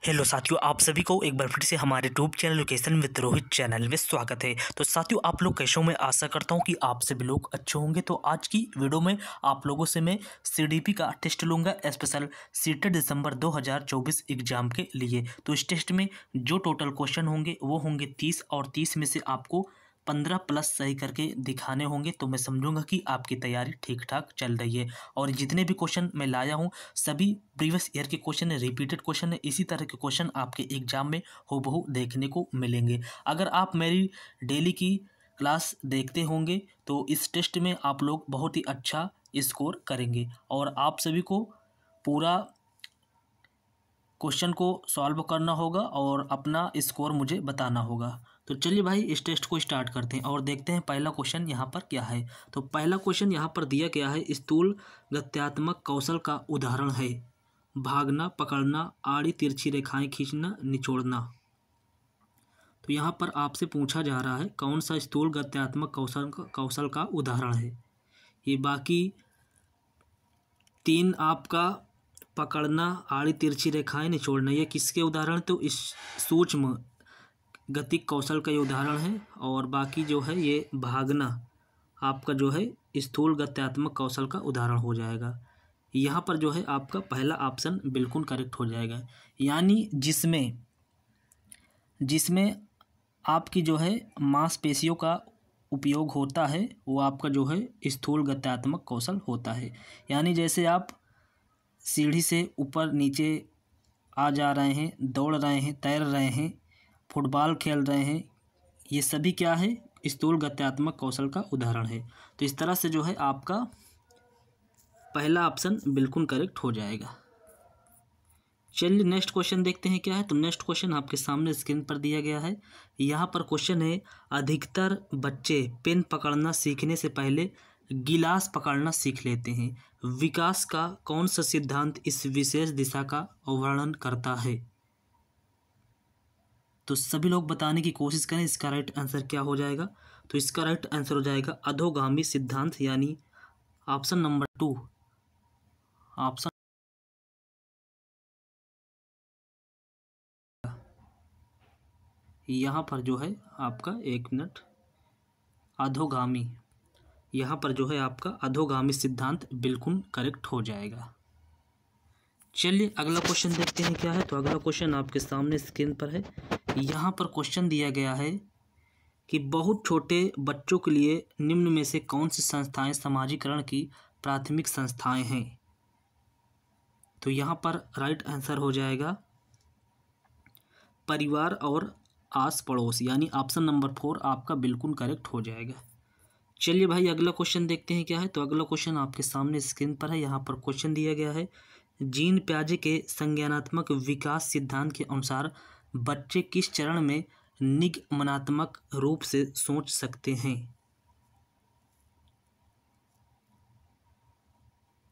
Hello साथियों, आप सभी को एक बार फिर से हमारे YouTube channel location with Rohit channel में स्वागत है। तो साथियों, आप लोग कैसे हो? मैं आशा करता हूं कि आप सभी लोग अच्छे होंगे। तो आज की वीडियो में आप लोगों से मैं सीडीपी का टेस्ट लूंगा, स्पेशल सीटेट दिसंबर 2024 एग्जाम के लिए। तो इस टेस्ट में जो टोटल क्वेश्चन होंगे वो होंगे 30 और 30 में से आपको 15 प्लस सही करके दिखाने होंगे। तो मैं समझूंगा कि आपकी तैयारी ठीक ठाक चल रही है। और जितने भी क्वेश्चन मैं लाया हूं सभी प्रीवियस ईयर के क्वेश्चन है, रिपीटेड क्वेश्चन है। इसी तरह के क्वेश्चन आपके एग्जाम में हूबहू देखने को मिलेंगे। अगर आप मेरी डेली की क्लास देखते होंगे तो इस टेस्ट में आप लोग बहुत ही अच्छा स्कोर करेंगे और आप सभी को पूरा क्वेश्चन को सॉल्व करना होगा और अपना स्कोर मुझे बताना होगा। तो चलिए भाई, इस टेस्ट को स्टार्ट करते हैं और देखते हैं पहला क्वेश्चन यहाँ पर क्या है। तो पहला क्वेश्चन यहाँ पर दिया गया है, स्थूल गत्यात्मक कौशल का उदाहरण है भागना, पकड़ना, आड़ी तिरछी रेखाएं खींचना, निचोड़ना। तो यहाँ पर आपसे पूछा जा रहा है कौन सा स्थूल गत्यात्मक कौशल का उदाहरण है। ये बाकी तीन आपका पकड़ना, आड़ी तिरछी रेखाएं, निचोड़ना, ये किसके उदाहरण? तो इस सूक्ष्म गतिक कौशल का ये उदाहरण है। और बाकी जो है ये भागना आपका जो है स्थूल गत्यात्मक कौशल का उदाहरण हो जाएगा। यहाँ पर जो है आपका पहला ऑप्शन बिल्कुल करेक्ट हो जाएगा। यानी जिसमें आपकी जो है मांसपेशियों का उपयोग होता है वो आपका जो है स्थूल गत्यात्मक कौशल होता है। यानी जैसे आप सीढ़ी से ऊपर नीचे आ जा रहे हैं, दौड़ रहे हैं, तैर रहे हैं, फुटबॉल खेल रहे हैं, ये सभी क्या है? स्थूल गत्यात्मक कौशल का उदाहरण है। तो इस तरह से जो है आपका पहला ऑप्शन बिल्कुल करेक्ट हो जाएगा। चलिए नेक्स्ट क्वेश्चन देखते हैं क्या है। तो नेक्स्ट क्वेश्चन आपके सामने स्क्रीन पर दिया गया है। यहाँ पर क्वेश्चन है, अधिकतर बच्चे पेन पकड़ना सीखने से पहले गिलास पकड़ना सीख लेते हैं। विकास का कौन सा सिद्धांत इस विशेष दिशा का वर्णन करता है? तो सभी लोग बताने की कोशिश करें इसका राइट आंसर क्या हो जाएगा। तो इसका राइट आंसर हो जाएगा अधोगामी सिद्धांत, यानी ऑप्शन नंबर 2। ऑप्शन यहाँ पर जो है आपका, एक मिनट, अधोगामी, यहाँ पर जो है आपका अधोगामी सिद्धांत बिल्कुल करेक्ट हो जाएगा। चलिए अगला क्वेश्चन देखते हैं क्या है। तो अगला क्वेश्चन आपके सामने स्क्रीन पर है। यहाँ पर क्वेश्चन दिया गया है कि बहुत छोटे बच्चों के लिए निम्न में से कौन सी संस्थाएं समाजीकरण की प्राथमिक संस्थाएं हैं? तो यहाँ पर राइट आंसर हो जाएगा परिवार और आस पड़ोस, यानी ऑप्शन नंबर 4 आपका बिल्कुल करेक्ट हो जाएगा। चलिए भाई अगला क्वेश्चन देखते हैं क्या है। तो अगला क्वेश्चन आपके सामने स्क्रीन पर है। यहाँ पर क्वेश्चन दिया गया है, जीन प्याजे के संज्ञानात्मक विकास सिद्धांत के अनुसार बच्चे किस चरण में निगमनात्मक रूप से सोच सकते हैं?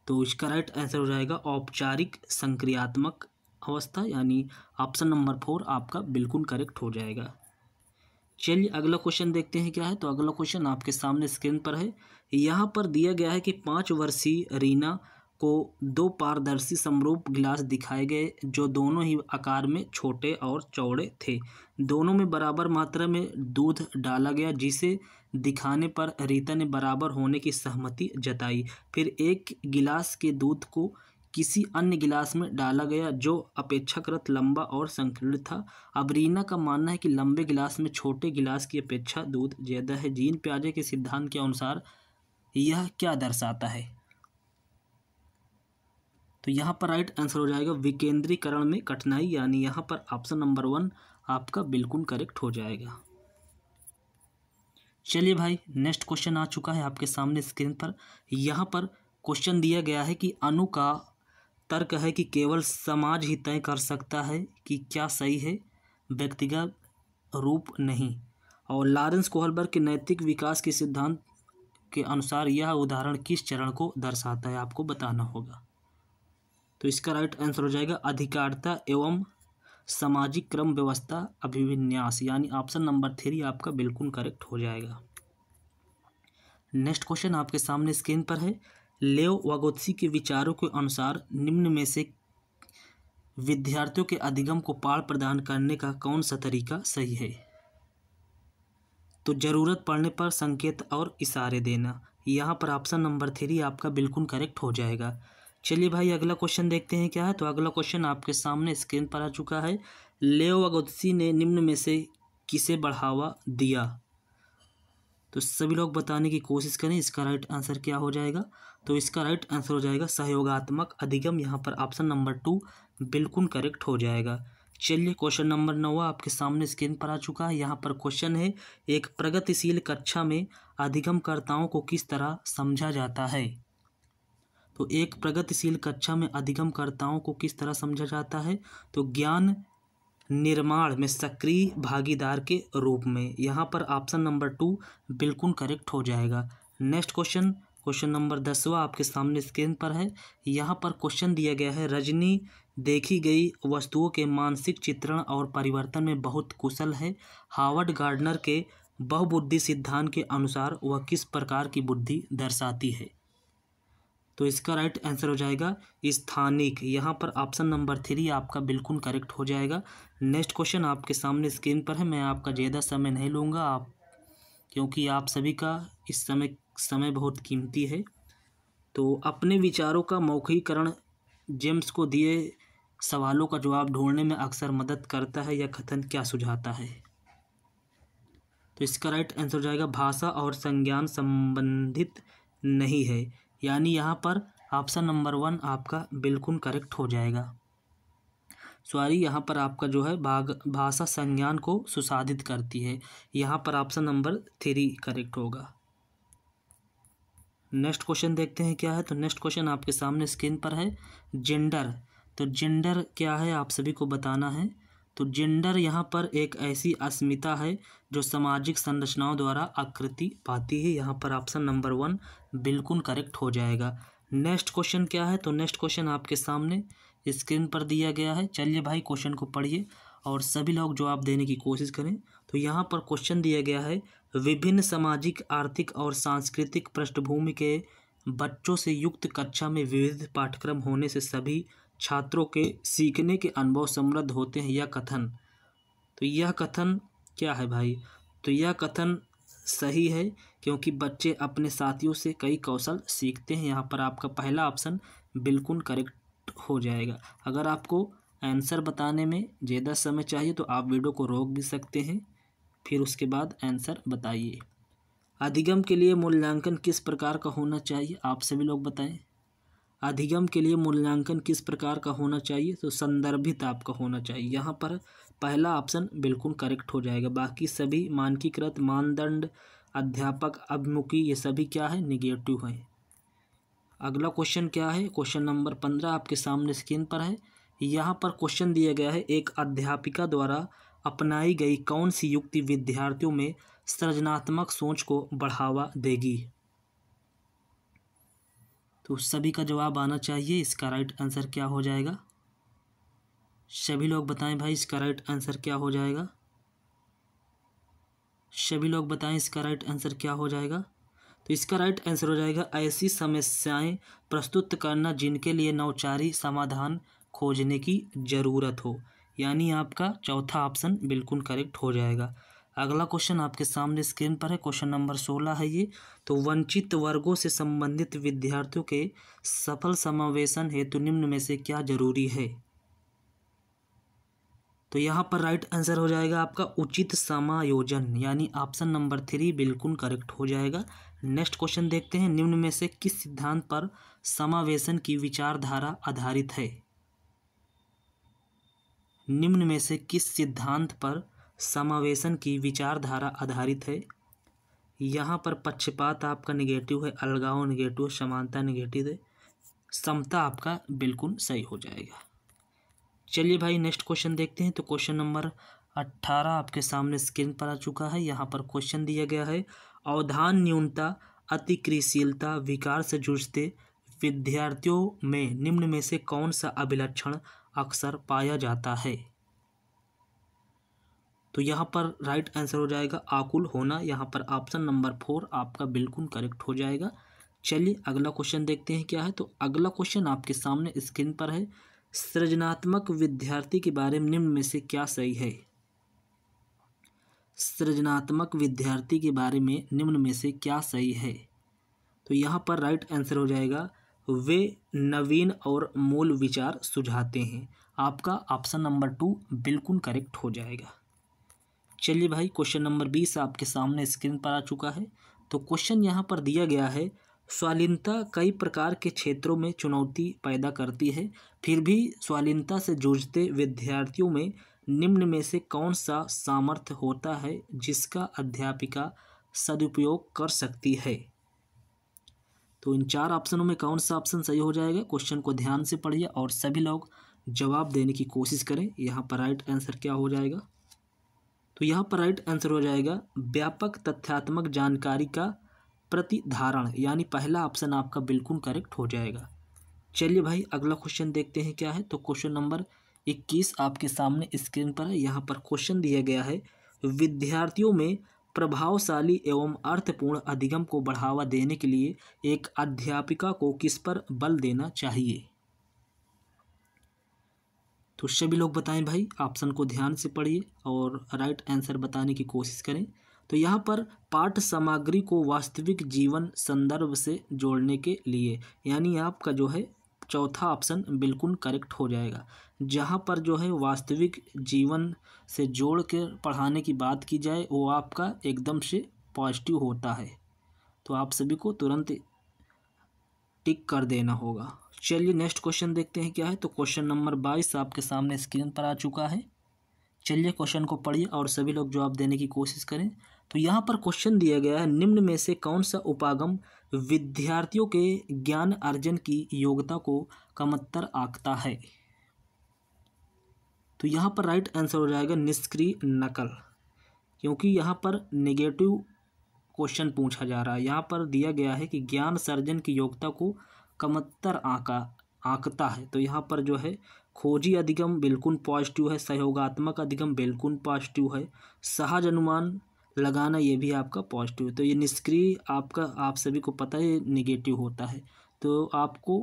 तो इसका राइट आंसर हो जाएगा औपचारिक संक्रियात्मक अवस्था, यानी ऑप्शन नंबर 4 आपका बिल्कुल करेक्ट हो जाएगा। चलिए अगला क्वेश्चन देखते हैं क्या है। तो अगला क्वेश्चन आपके सामने स्क्रीन पर है। यहाँ पर दिया गया है कि 5 वर्षीय रीना को 2 पारदर्शी समरूप गिलास दिखाए गए जो दोनों ही आकार में छोटे और चौड़े थे। दोनों में बराबर मात्रा में दूध डाला गया, जिसे दिखाने पर रीता ने बराबर होने की सहमति जताई। फिर एक गिलास के दूध को किसी अन्य गिलास में डाला गया जो अपेक्षाकृत लंबा और संकीर्ण था। अब रीना का मानना है कि लंबे गिलास में छोटे गिलास की अपेक्षा दूध ज़्यादा है। जीन प्याजे के सिद्धांत के अनुसार यह क्या दर्शाता है? तो यहाँ पर राइट आंसर हो जाएगा विकेंद्रीकरण में कठिनाई, यानी यहाँ पर ऑप्शन नंबर 1 आपका बिल्कुल करेक्ट हो जाएगा। चलिए भाई नेक्स्ट क्वेश्चन आ चुका है आपके सामने स्क्रीन पर। यहाँ पर क्वेश्चन दिया गया है कि अनु का तर्क है कि केवल समाज ही तय कर सकता है कि क्या सही है, व्यक्तिगत रूप नहीं। और लॉरेंस कोहलबर्ग के नैतिक विकास के सिद्धांत के अनुसार यह उदाहरण किस चरण को दर्शाता है? आपको बताना होगा। तो इसका राइट आंसर हो जाएगा अधिकारिता एवं सामाजिक क्रम व्यवस्था अभिविन्यास, यानी ऑप्शन नंबर 3 आपका बिल्कुल करेक्ट हो जाएगा। नेक्स्ट क्वेश्चन आपके सामने स्क्रीन पर है। लेव वागोत्स्की के विचारों के अनुसार निम्न में से विद्यार्थियों के अधिगम को पाठ प्रदान करने का कौन सा तरीका सही है? तो ज़रूरत पड़ने पर संकेत और इशारे देना। यहाँ पर ऑप्शन नंबर 3 आपका बिल्कुल करेक्ट हो जाएगा। चलिए भाई अगला क्वेश्चन देखते हैं क्या है। तो अगला क्वेश्चन आपके सामने स्क्रीन पर आ चुका है। लेओ अगुस्ती ने निम्न में से किसे बढ़ावा दिया? तो सभी लोग बताने की कोशिश करें इसका राइट आंसर क्या हो जाएगा। तो इसका राइट आंसर हो जाएगा सहयोगात्मक अधिगम। यहाँ पर ऑप्शन नंबर 2 बिल्कुल करेक्ट हो जाएगा। चलिए क्वेश्चन नंबर 9 आपके सामने स्क्रीन पर आ चुका है। यहाँ पर क्वेश्चन है, एक प्रगतिशील कक्षा में अधिगमकर्ताओं को किस तरह समझा जाता है? तो एक प्रगतिशील कक्षा में अधिगमकर्ताओं को किस तरह समझा जाता है? तो ज्ञान निर्माण में सक्रिय भागीदार के रूप में। यहाँ पर ऑप्शन नंबर 2 बिल्कुल करेक्ट हो जाएगा। नेक्स्ट क्वेश्चन, क्वेश्चन नंबर 10वां आपके सामने स्क्रीन पर है। यहाँ पर क्वेश्चन दिया गया है, रजनी देखी गई वस्तुओं के मानसिक चित्रण और परिवर्तन में बहुत कुशल है। हार्वर्ड गार्डनर के बहुबुद्धि सिद्धांत के अनुसार वह किस प्रकार की बुद्धि दर्शाती है? तो इसका राइट आंसर हो जाएगा स्थानिक। यहाँ पर ऑप्शन नंबर 3 आपका बिल्कुल करेक्ट हो जाएगा। नेक्स्ट क्वेश्चन आपके सामने स्क्रीन पर है। मैं आपका ज़्यादा समय नहीं लूँगा आप, क्योंकि आप सभी का इस समय बहुत कीमती है। तो अपने विचारों का मौखिकरण जेम्स को दिए सवालों का जवाब ढूंढने में अक्सर मदद करता है। यह कथन क्या सुझाता है? तो इसका राइट आंसर हो जाएगा भाषा और संज्ञान संबंधित नहीं है। यानी यहाँ पर ऑप्शन नंबर 1 आपका बिल्कुल करेक्ट हो जाएगा। सॉरी, यहाँ पर आपका जो है भाषा संज्ञान को सुसाधित करती है। यहाँ पर ऑप्शन नंबर 3 करेक्ट होगा। नेक्स्ट क्वेश्चन देखते हैं क्या है। तो नेक्स्ट क्वेश्चन आपके सामने स्क्रीन पर है, जेंडर। तो जेंडर क्या है आप सभी को बताना है। तो जेंडर यहाँ पर एक ऐसी अस्मिता है जो सामाजिक संरचनाओं द्वारा आकृति पाती है। यहाँ पर ऑप्शन नंबर 1 बिल्कुल करेक्ट हो जाएगा। नेक्स्ट क्वेश्चन क्या है। तो नेक्स्ट क्वेश्चन आपके सामने स्क्रीन पर दिया गया है। चलिए भाई क्वेश्चन को पढ़िए और सभी लोग जवाब देने की कोशिश करें। तो यहाँ पर क्वेश्चन दिया गया है, विभिन्न सामाजिक, आर्थिक और सांस्कृतिक पृष्ठभूमि के बच्चों से युक्त कक्षा में विविध पाठ्यक्रम होने से सभी छात्रों के सीखने के अनुभव समृद्ध होते हैं। यह कथन, तो यह कथन क्या है भाई? तो यह कथन सही है, क्योंकि बच्चे अपने साथियों से कई कौशल सीखते हैं। यहाँ पर आपका पहला ऑप्शन बिल्कुल करेक्ट हो जाएगा। अगर आपको आंसर बताने में ज़्यादा समय चाहिए तो आप वीडियो को रोक भी सकते हैं, फिर उसके बाद आंसर बताइए। अधिगम के लिए मूल्यांकन किस प्रकार का होना चाहिए? आप सभी लोग बताएं। अधिगम के लिए मूल्यांकन किस प्रकार का होना चाहिए? तो संदर्भित आपका होना चाहिए। यहाँ पर पहला ऑप्शन बिल्कुल करेक्ट हो जाएगा। बाकी सभी मानकीकृत, मानदंड, अध्यापक अभिमुखी, ये सभी क्या है? निगेटिव हैं। अगला क्वेश्चन क्या है? क्वेश्चन नंबर 15 आपके सामने स्क्रीन पर है। यहाँ पर क्वेश्चन दिया गया है, एक अध्यापिका द्वारा अपनाई गई कौन सी युक्ति विद्यार्थियों में सृजनात्मक सोच को बढ़ावा देगी? तो सभी का जवाब आना चाहिए। इसका राइट आंसर क्या हो जाएगा? सभी लोग बताएं भाई, इसका राइट आंसर क्या हो जाएगा? सभी लोग बताएं इसका राइट आंसर क्या हो जाएगा? तो इसका राइट आंसर हो जाएगा ऐसी समस्याएं प्रस्तुत करना जिनके लिए नौचारी समाधान खोजने की ज़रूरत हो। यानी आपका चौथा ऑप्शन बिल्कुल करेक्ट हो जाएगा। अगला क्वेश्चन आपके सामने स्क्रीन पर है। क्वेश्चन नंबर 16 है ये। तो वंचित वर्गों से संबंधित विद्यार्थियों के सफल समावेशन हेतु निम्न में से क्या जरूरी है? तो यहाँ पर राइट आंसर हो जाएगा आपका उचित समायोजन। यानी ऑप्शन नंबर 3 बिल्कुल करेक्ट हो जाएगा। नेक्स्ट क्वेश्चन देखते हैं, निम्न में से किस सिद्धांत पर समावेशन की विचारधारा आधारित है? निम्न में से किस सिद्धांत पर समावेशन की विचारधारा आधारित है? यहाँ पर पक्षपात आपका निगेटिव है, अलगाव निगेटिव, समानता निगेटिव है, समता आपका बिल्कुल सही हो जाएगा। चलिए भाई नेक्स्ट क्वेश्चन देखते हैं। तो क्वेश्चन नंबर 18 आपके सामने स्क्रीन पर आ चुका है। यहाँ पर क्वेश्चन दिया गया है, अवधान न्यूनता, अतिक्रियाशीलता विकार से जूझते विद्यार्थियों में निम्न में से कौन सा अभिलक्षण अक्सर पाया जाता है? तो यहाँ पर राइट आंसर हो जाएगा आकुल होना। यहाँ पर ऑप्शन नंबर 4 आपका बिल्कुल करेक्ट हो जाएगा। चलिए अगला क्वेश्चन देखते हैं क्या है। तो अगला क्वेश्चन आपके सामने स्क्रीन पर है, सृजनात्मक विद्यार्थी के बारे में निम्न में से क्या सही है? सृजनात्मक विद्यार्थी के बारे में निम्न में से क्या सही है? तो यहाँ पर राइट आंसर हो जाएगा वे नवीन और मूल विचार सुझाते हैं। आपका ऑप्शन नंबर 2 बिल्कुल करेक्ट हो जाएगा। चलिए भाई, क्वेश्चन नंबर 20 आपके सामने स्क्रीन पर आ चुका है। तो क्वेश्चन यहाँ पर दिया गया है, स्वाधीनता कई प्रकार के क्षेत्रों में चुनौती पैदा करती है, फिर भी स्वाधीनता से जूझते विद्यार्थियों में निम्न में से कौन सा सामर्थ्य होता है जिसका अध्यापिका सदुपयोग कर सकती है? तो इन 4 ऑप्शनों में कौन सा ऑप्शन सही हो जाएगा? क्वेश्चन को ध्यान से पढ़िए और सभी लोग जवाब देने की कोशिश करें। यहाँ पर राइट आंसर क्या हो जाएगा? तो यहाँ पर राइट आंसर हो जाएगा व्यापक तथ्यात्मक जानकारी का प्रतिधारण, यानी पहला ऑप्शन आपका बिल्कुल करेक्ट हो जाएगा। चलिए भाई, अगला क्वेश्चन देखते हैं क्या है। तो क्वेश्चन नंबर 21 आपके सामने स्क्रीन पर है। यहाँ पर क्वेश्चन दिया गया है, विद्यार्थियों में प्रभावशाली एवं अर्थपूर्ण अधिगम को बढ़ावा देने के लिए एक अध्यापिका को किस पर बल देना चाहिए? तो सभी लोग बताएं भाई, ऑप्शन को ध्यान से पढ़िए और राइट आंसर बताने की कोशिश करें। तो यहाँ पर पाठ्य सामग्री को वास्तविक जीवन संदर्भ से जोड़ने के लिए, यानी आपका जो है चौथा ऑप्शन बिल्कुल करेक्ट हो जाएगा। जहाँ पर जो है वास्तविक जीवन से जोड़ के पढ़ाने की बात की जाए वो आपका एकदम से पॉजिटिव होता है। तो आप सभी को तुरंत टिक कर देना होगा। चलिए नेक्स्ट क्वेश्चन देखते हैं क्या है। तो क्वेश्चन नंबर 22 आपके सामने स्क्रीन पर आ चुका है। चलिए क्वेश्चन को पढ़िए और सभी लोग जवाब देने की कोशिश करें। तो यहाँ पर क्वेश्चन दिया गया है, निम्न में से कौन सा उपागम विद्यार्थियों के ज्ञान अर्जन की योग्यता को कमतर आंकता है? तो यहाँ पर राइट आंसर हो जाएगा निष्क्रिय नकल, क्योंकि यहाँ पर नेगेटिव क्वेश्चन पूछा जा रहा है। यहाँ पर दिया गया है कि ज्ञान सर्जन की योग्यता को कमतर आंकता है। तो यहाँ पर जो है खोजी अधिगम बिल्कुल पॉजिटिव है, सहयोगात्मक अधिगम बिल्कुल पॉजिटिव है, सहज अनुमान लगाना ये भी आपका पॉजिटिव है। तो ये निष्क्रिय आपका, आप सभी को पता है, निगेटिव होता है। तो आपको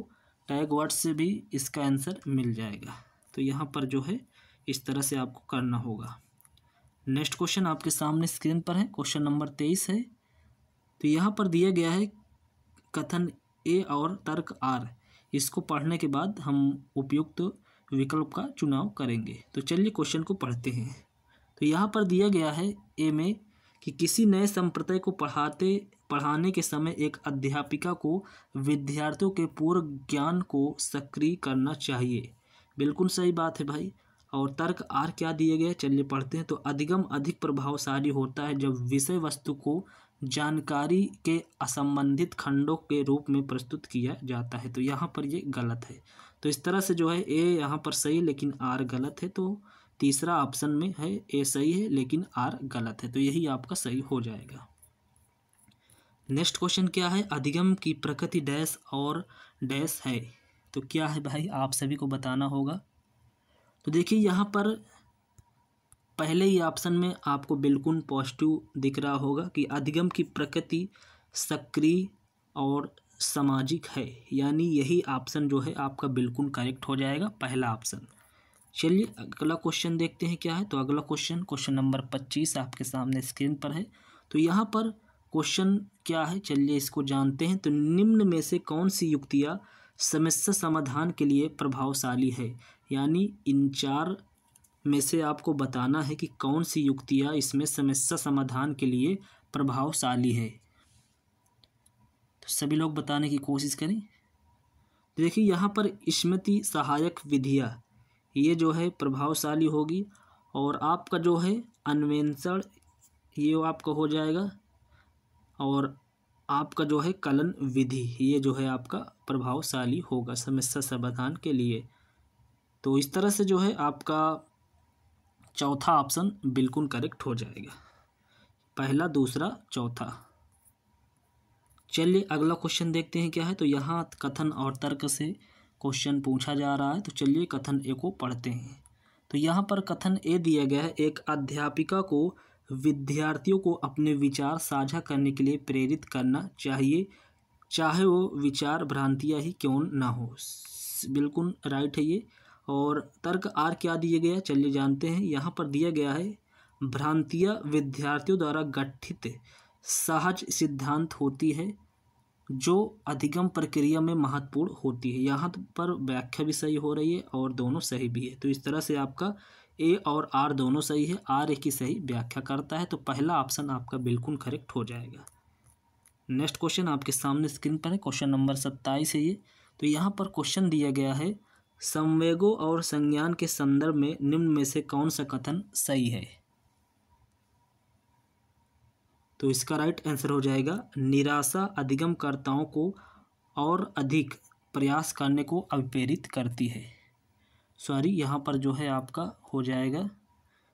टैग वर्ड से भी इसका आंसर मिल जाएगा। तो यहाँ पर जो है इस तरह से आपको करना होगा। नेक्स्ट क्वेश्चन आपके सामने स्क्रीन पर है, क्वेश्चन नंबर 23 है। तो यहाँ पर दिया गया है कथन ए और तर्क आर, इसको पढ़ने के बाद हम उपयुक्त विकल्प का चुनाव करेंगे। तो चलिए क्वेश्चन को पढ़ते हैं। तो यहाँ पर दिया गया है ए में कि किसी नए संप्रदाय को पढ़ाने के समय एक अध्यापिका को विद्यार्थियों के पूर्व ज्ञान को सक्रिय करना चाहिए। बिल्कुल सही बात है भाई। और तर्क आर क्या दिए गए, चलिए पढ़ते हैं। तो अधिगम अधिक प्रभावशाली होता है जब विषय वस्तु को जानकारी के असंबंधित खंडों के रूप में प्रस्तुत किया जाता है। तो यहाँ पर ये गलत है। तो इस तरह से जो है ए यहाँ पर सही लेकिन आर गलत है। तो तीसरा ऑप्शन में है ए सही है लेकिन आर गलत है। तो यही आपका सही हो जाएगा। नेक्स्ट क्वेश्चन क्या है, अधिगम की प्रकृति डैश और डैश है। तो क्या है भाई, आप सभी को बताना होगा। तो देखिए यहाँ पर पहले ही ऑप्शन में आपको बिल्कुल पॉजिटिव दिख रहा होगा कि अधिगम की प्रकृति सक्रिय और सामाजिक है, यानी यही ऑप्शन जो है आपका बिल्कुल करेक्ट हो जाएगा, पहला ऑप्शन। चलिए अगला क्वेश्चन देखते हैं क्या है। तो अगला क्वेश्चन नंबर 25 आपके सामने स्क्रीन पर है। तो यहाँ पर क्वेश्चन क्या है, चलिए इसको जानते हैं। तो निम्न में से कौन सी युक्तियाँ समस्या समाधान के लिए प्रभावशाली है, यानी इन 4 में से आपको बताना है कि कौन सी युक्तियाँ इसमें समस्या समाधान के लिए प्रभावशाली है। तो सभी लोग बताने की कोशिश करें। देखिए यहाँ पर स्मृति सहायक विधियाँ ये जो है प्रभावशाली होगी, और आपका जो है अन्वेषण ये आपका हो जाएगा, और आपका जो है कलन विधि ये जो है आपका प्रभावशाली होगा समस्या समाधान के लिए। तो इस तरह से जो है आपका चौथा ऑप्शन बिल्कुल करेक्ट हो जाएगा, पहला, दूसरा, चौथा। चलिए अगला क्वेश्चन देखते हैं क्या है। तो यहाँ कथन और तर्क से क्वेश्चन पूछा जा रहा है। तो चलिए कथन ए को पढ़ते हैं। तो यहाँ पर कथन ए दिया गया है, एक अध्यापिका को विद्यार्थियों को अपने विचार साझा करने के लिए प्रेरित करना चाहिए, चाहे वो विचार भ्रांतियाँ ही क्यों ना हो। बिल्कुल राइट है ये। और तर्क आर क्या दिया गया, चलिए जानते हैं। यहाँ पर दिया गया है भ्रांतियाँ विद्यार्थियों द्वारा गठित सहज सिद्धांत होती है जो अधिगम प्रक्रिया में महत्वपूर्ण होती है। यहाँ पर व्याख्या भी सही हो रही है और दोनों सही भी है। तो इस तरह से आपका ए और आर दोनों सही है, आर ए की सही व्याख्या करता है। तो पहला ऑप्शन आपका बिल्कुल करेक्ट हो जाएगा। नेक्स्ट क्वेश्चन आपके सामने स्क्रीन पर है, क्वेश्चन नंबर 27 है ये। तो यहाँ पर क्वेश्चन दिया गया है संवेगों और संज्ञान के संदर्भ में निम्न में से कौन सा कथन सही है। तो इसका राइट आंसर हो जाएगा निराशा अधिगमकर्ताओं को और अधिक प्रयास करने को अभिप्रेरित करती है। सॉरी, यहाँ पर जो है आपका हो जाएगा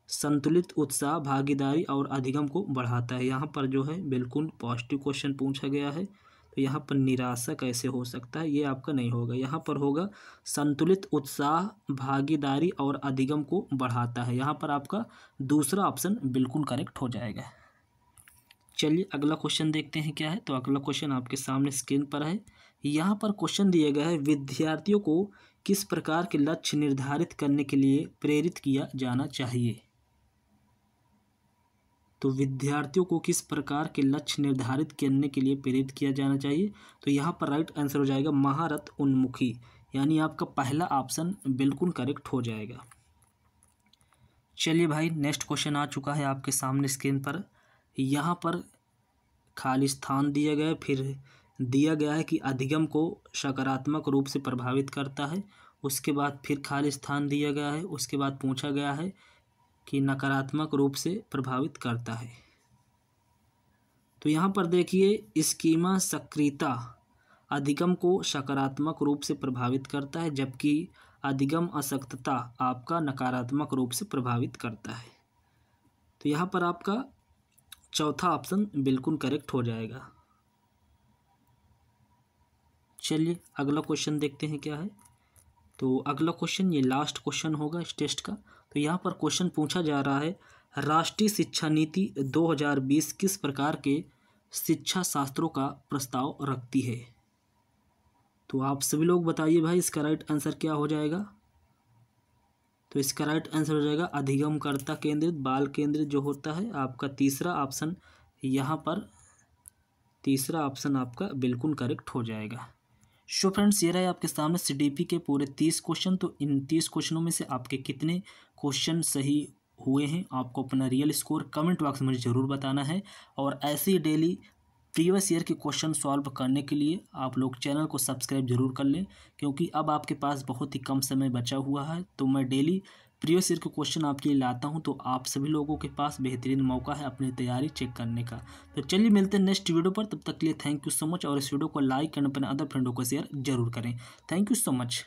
संतुलित उत्साह भागीदारी और अधिगम को बढ़ाता है। यहाँ पर जो है बिल्कुल पॉजिटिव क्वेश्चन पूछा गया है। तो यहाँ पर निराशा कैसे हो सकता है, ये आपका नहीं होगा। यहाँ पर होगा संतुलित उत्साह भागीदारी और अधिगम को बढ़ाता है। यहाँ पर आपका दूसरा ऑप्शन बिल्कुल करेक्ट हो जाएगा। चलिए अगला क्वेश्चन देखते हैं क्या है। तो अगला क्वेश्चन आपके सामने स्क्रीन पर है। यहाँ पर क्वेश्चन दिया गया है विद्यार्थियों को किस प्रकार के लक्ष्य निर्धारित करने के लिए प्रेरित किया जाना चाहिए। तो विद्यार्थियों को किस प्रकार के लक्ष्य निर्धारित करने के लिए प्रेरित किया जाना चाहिए। तो यहाँ पर राइट आंसर हो जाएगा महारत उन्मुखी, यानी आपका पहला ऑप्शन बिल्कुल करेक्ट हो जाएगा। चलिए भाई नेक्स्ट क्वेश्चन आ चुका है आपके सामने स्क्रीन पर। यहाँ पर खाली स्थान दिया गया है, फिर दिया गया है कि अधिगम को सकारात्मक रूप से प्रभावित करता है। उसके बाद फिर खाली स्थान दिया गया है, उसके बाद पूछा गया है कि नकारात्मक रूप से प्रभावित करता है। तो यहाँ पर देखिए स्कीमा सक्रियता अधिगम को सकारात्मक रूप से प्रभावित करता है, जबकि अधिगम असक्तता आपका नकारात्मक रूप से प्रभावित करता है। तो यहाँ पर आपका चौथा ऑप्शन बिल्कुल करेक्ट हो जाएगा। चलिए अगला क्वेश्चन देखते हैं क्या है। तो अगला क्वेश्चन ये लास्ट क्वेश्चन होगा इस टेस्ट का। तो यहाँ पर क्वेश्चन पूछा जा रहा है राष्ट्रीय शिक्षा नीति 2020 किस प्रकार के शिक्षा शास्त्रों का प्रस्ताव रखती है। तो आप सभी लोग बताइए भाई इसका राइट आंसर क्या हो जाएगा। तो इसका राइट आंसर हो जाएगा अधिगमकर्ता केंद्रित बाल केंद्रित जो होता है आपका तीसरा ऑप्शन। यहाँ पर तीसरा ऑप्शन आपका बिल्कुल करेक्ट हो जाएगा। सो फ्रेंड्स ये रहे आपके सामने सीडीपी के पूरे 30 क्वेश्चन। तो इन 30 क्वेश्चनों में से आपके कितने क्वेश्चन सही हुए हैं आपको अपना रियल स्कोर कमेंट बॉक्स में मुझे ज़रूर बताना है। और ऐसे ही डेली प्रीवियस ईयर के क्वेश्चन सॉल्व करने के लिए आप लोग चैनल को सब्सक्राइब जरूर कर लें, क्योंकि अब आपके पास बहुत ही कम समय बचा हुआ है। तो मैं डेली प्रीवियस ईयर के क्वेश्चन आपके लिए लाता हूं, तो आप सभी लोगों के पास बेहतरीन मौका है अपनी तैयारी चेक करने का। तो चलिए मिलते हैं नेक्स्ट वीडियो पर, तब तक के लिए थैंक यू सो मच। और इस वीडियो को लाइक एंड अपने अदर फ्रेंडों को शेयर जरूर करें। Thank you so much.